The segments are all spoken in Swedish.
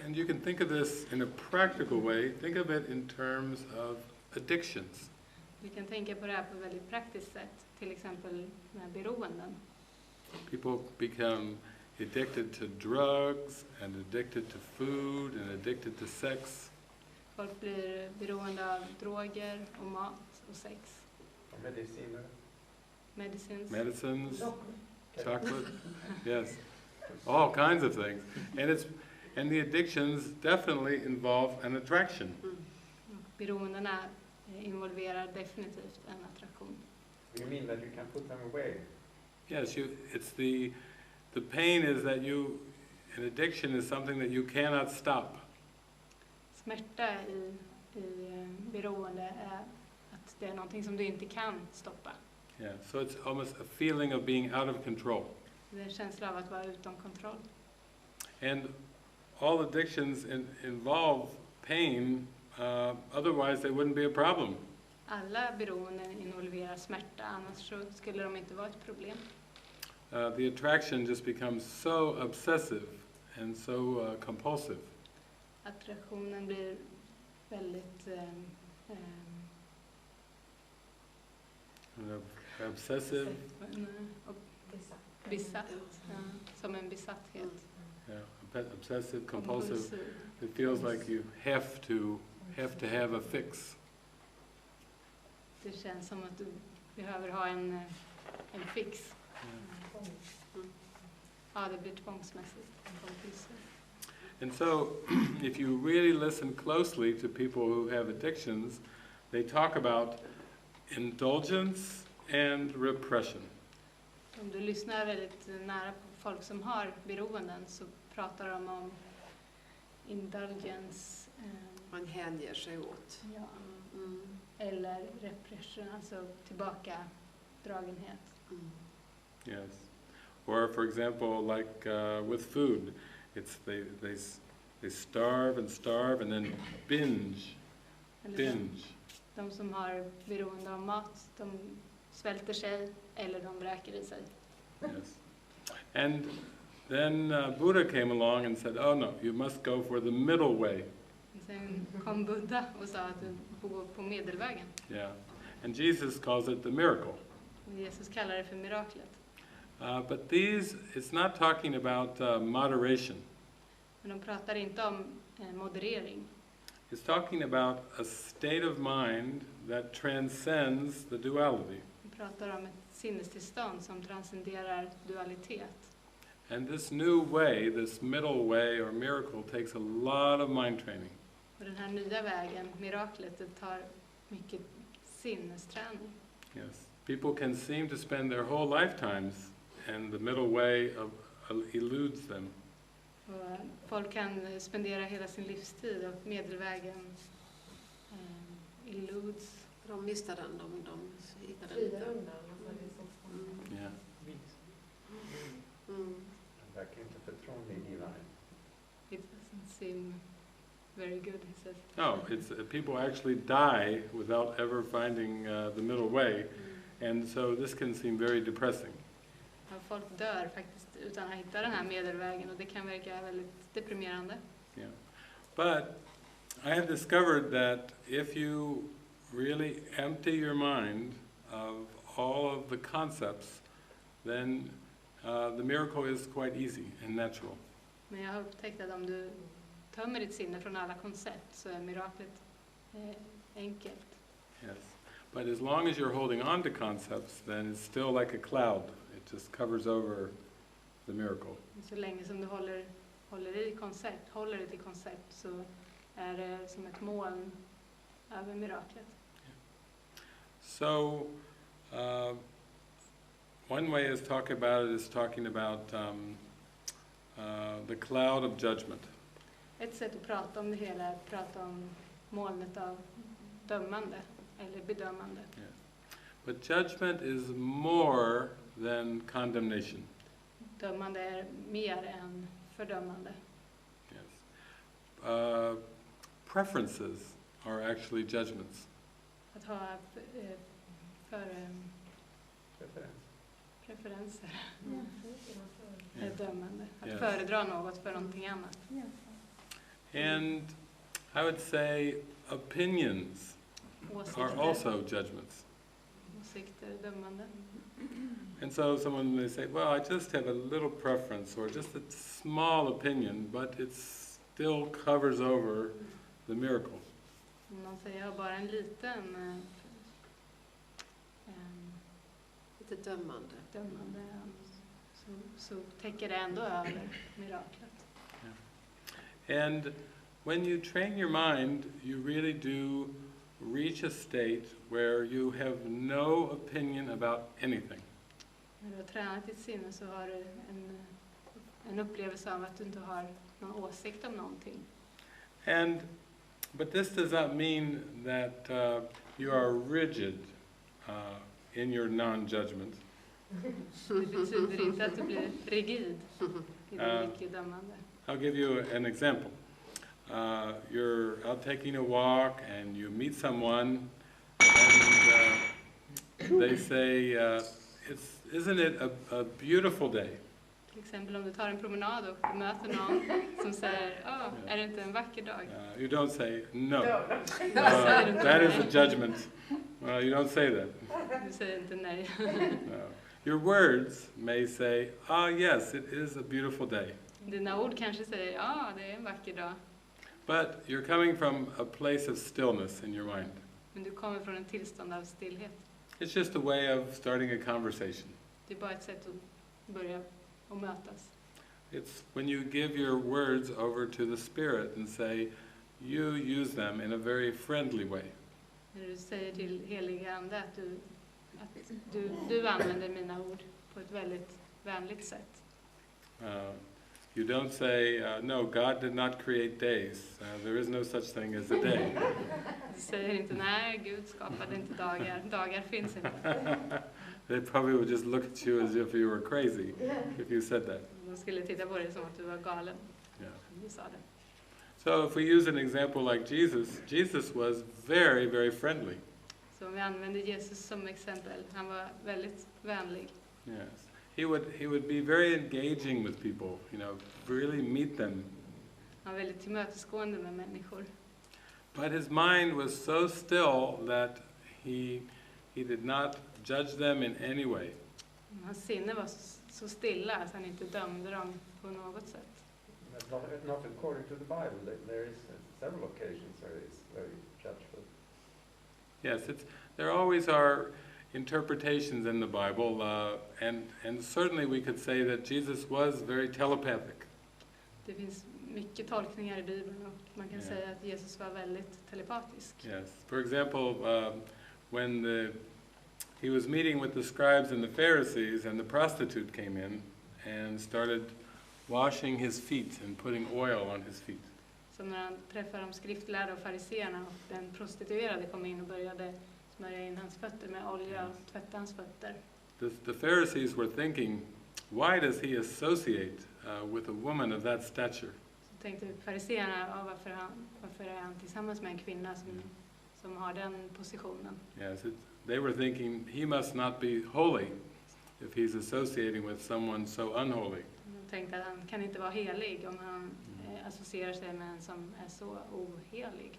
And you can think of this in a practical way. Think of it in terms of addictions. Vi kan tänka på det här på ett väldigt praktiskt sätt. Till exempel med beroenden. People become addicted to drugs and addicted to food and addicted to sex. Folk blir beroende av droger och mat och sex. Medicines. Chocolate. Yes. All kinds of things. And the addictions definitely involve an attraction. Beroendena involverar definitivt en attraktion. You mean that you can put them away? Yes, it's the pain is that an addiction is something that you cannot stop. Smärta i beroende är att det är någonting som du inte kan stoppa. Yeah, so it's almost a feeling of being out of control. Det är en känsla av att vara utom kontroll. And all addictions involve pain, otherwise they wouldn't be a problem. Alla beroenden involverar smärta, annars så skulle de inte vara ett problem. The attraction just becomes so obsessive and so compulsive. Attraktionen blir väldigt Obsessive. Besatt, som en besatthet. Yeah, obsessive, compulsive. It feels like you have to have a fix. Det känns som att du behöver ha en fix. Ja, det blir tvångsmässigt. And so, if you really listen closely to people who have addictions, they talk about indulgence and repression. Om du lyssnar väldigt nära på folk som har beroenden så pratar de om indulgence. Man hänger sig åt. Ja. Eller repression, alltså tillbakadragenhet. Yes. Or for example, like with food, it's they starve and then binge. De som har beroende av mat, de svälter sig eller de vräker i sig. Yes. And then Buddha came along and said, "Oh no, you must go for the middle way." Sen kom Buddha och sa att du får gå på medelvägen. Yeah. And Jesus calls it the miracle. Och Jesus kallar det för miraklet. But it's not talking about moderation. Men de pratar inte om moderering. It's talking about a state of mind that transcends the duality. De pratar om ett sinnestillstånd som transcenderar dualitet. And this new way, this middle way or miracle, takes a lot of mind training. Och den här nya vägen, miraklet, det tar mycket sinnesträning. Yes. People can seem to spend their whole lifetimes and the middle way eludes them. Och folk kan spendera hela sin livstid och medelvägen eludes. De missar den, de hittar den inte. Yeah. Verkar inte förtroendegivande. It doesn't seem very good, he says. No, it's people actually die without ever finding the middle way, and so this can seem very depressing. Ja, folk dör faktiskt utan att hitta den här medelvägen och det kan verka väldigt deprimerande. Yeah. But I have discovered that if you really empty your mind of all of the concepts, then the miracle is quite easy and natural. Men jag har upptäckt att om du tömmer ditt sinne från alla koncept så är miraklet enkelt. Yes. But as long as you're holding on to concepts, then it's still like a cloud. It just covers over the miracle. Så länge som du håller dig till koncept så är det som ett moln över miraklet. So, one way is talking about the cloud of judgment. Ett sätt att prata om det hela är att prata om molnet av dömande eller bedömande. Yeah. But judgment is more than condemnation. Dömande är mer än fördömande. Yes. Preferences are actually judgments. Att ha preferenser är dömande. Att föredra något för någonting annat. And I would say opinions are Åsikter, also judgments. åsikter, dömande. And so someone may say, well, I just have a little preference or just a small opinion, but it still covers over the miracle. Man säger jag har bara en liten Lite dömande. dömande, så täcker det ändå över miraklet. And when you train your mind, you really do reach a state where you have no opinion about anything. När du har tränat ditt sinne så har du en upplevelse av att du inte har någon åsikt om någonting. But this does not mean that you are rigid in your non-judgment. Det betyder inte att du blir rigid i din icke-dömande. I'll give you an example. You're out taking a walk and you meet someone and they say, isn't it a beautiful day? Till exempel om du tar en promenad och du möter någon som säger, är det inte en vacker dag? You don't say no. That is a judgment. You don't say that. Du säger inte nej. No. Your words may say, yes, it is a beautiful day. Dina ord kanske säger, det är en vacker dag. But you're coming from a place of stillness in your mind. Men du kommer från en tillstånd av stillhet. It's just a way of starting a conversation. Det är bara ett sätt att börja och mötas. It's when you give your words over to the Spirit and say, you use them in a very friendly way. När du säger till heliga Ande att du använder mina ord på ett väldigt vänligt sätt. You don't say, no, God did not create days. There is no such thing as a day. Du säger inte, nej, Gud skapade inte dagar. Dagar finns inte. They probably would just look at you as if you were crazy if you said that. De skulle titta på dig som att du var galen. Yeah. Du sa det. So if we use an example like Jesus, Jesus was very, very friendly. Så om vi använder Jesus som exempel, han var väldigt vänlig. Yes. He would be very engaging with people, really meet them. Han var väldigt tillmötesgående med människor. But his mind was so still that he did not judge them in any way. Hans sinne var så stilla att han inte dömde dem på något sätt. Not according to the Bible. There is several occasions where it's very judgeful. Yes, there always are interpretations in the Bible, and certainly we could say that Jesus was very telepathic. Det finns mycket tolkningar i Bibeln och man kan säga att Jesus var väldigt telepatisk. Yes. For example, when he was meeting with the scribes and the Pharisees, and the prostitute came in and started washing his feet and putting oil on his feet. Så när han träffade de skriftlärda och fariseerna och den prostituerade kom in och började smörja in hans fötter med olja och tvätta hans fötter. The Pharisees were thinking, why does he associate with a woman of that stature? Så tänkte fariseerna, varför är han tillsammans med en kvinna som har den positionen? Yes, they were thinking he must not be holy if he's associating with someone so unholy. De tänkte att han kan inte vara helig om han associerar sig med en som är så ohelig.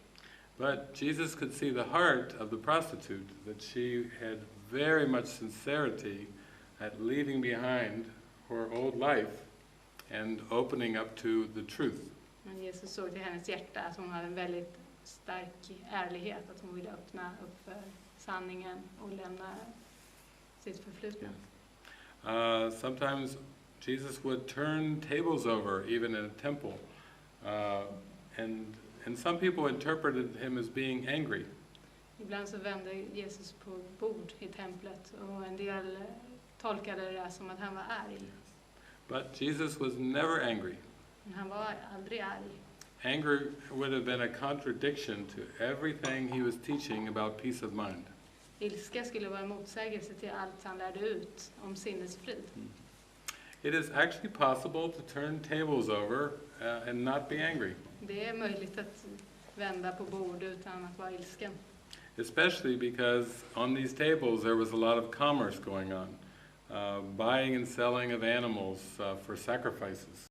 But Jesus could see the heart of the prostitute, that she had very much sincerity at leaving behind her old life and opening up to the truth. Men Jesus såg till hennes hjärta att hon hade en väldigt stark ärlighet, att hon ville öppna upp för sanningen och lämna sitt förflutna. Sometimes Jesus would turn tables over, even in a temple, and some people interpreted him as being angry. Ibland så vände Jesus på bord i templet och en del tolkade det som att han var arg. But Jesus was never angry. Men han var aldrig arg. Anger would have been a contradiction to everything he was teaching about peace of mind. Ilska skulle vara en motsägelse till allt han lärde ut om sinnesfrid. It is actually possible to turn tables over and not be angry. Det är möjligt att vända på bord utan att vara ilsken. Especially because on these tables there was a lot of commerce going on. Buying and selling of animals for sacrifices.